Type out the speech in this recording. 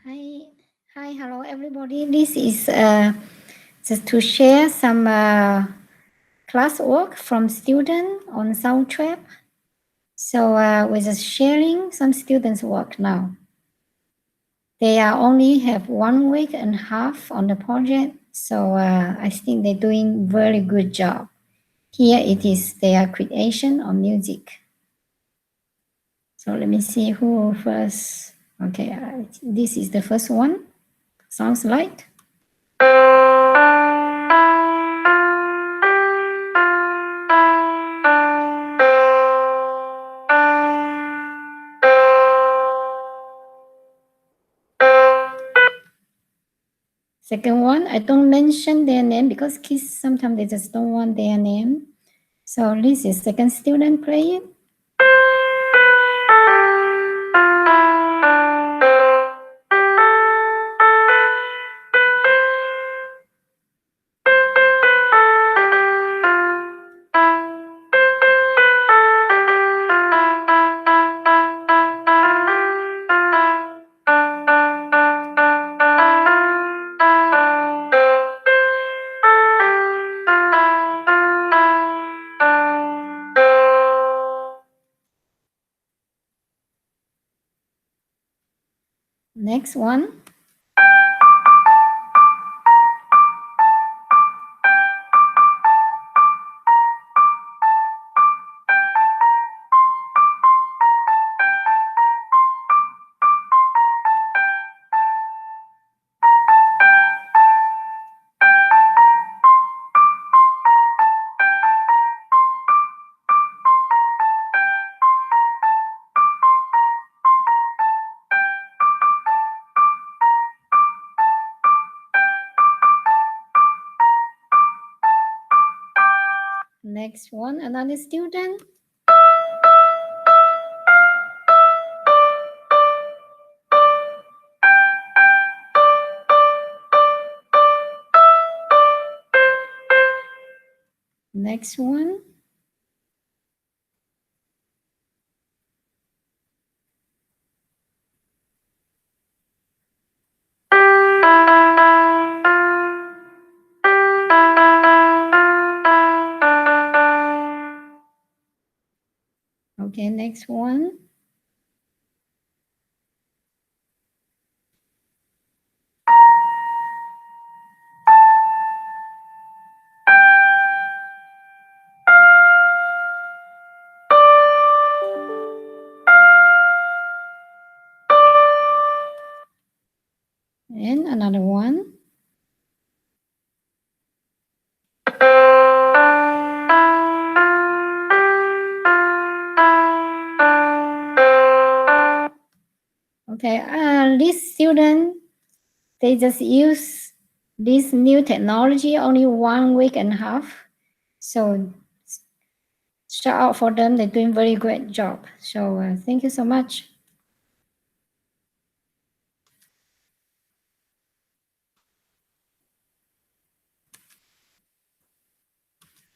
Hi, hello everybody. This is just to share some classwork from student on Soundtrap. So we're just sharing some students' work now. They only have 1 week and a half on the project, so I think they're doing very good job. Here it is their creation of music. So let me see who first. Okay, this is the first one. Sounds like. Second one, I don't mention their name because kids sometimes they just don't want their name. So this is second student playing. Next one. Next one, another student. Next one. Okay, next one. And another one. Okay, this student, they just use this new technology only 1 week and a half. So shout out for them, they're doing very great job. So thank you so much.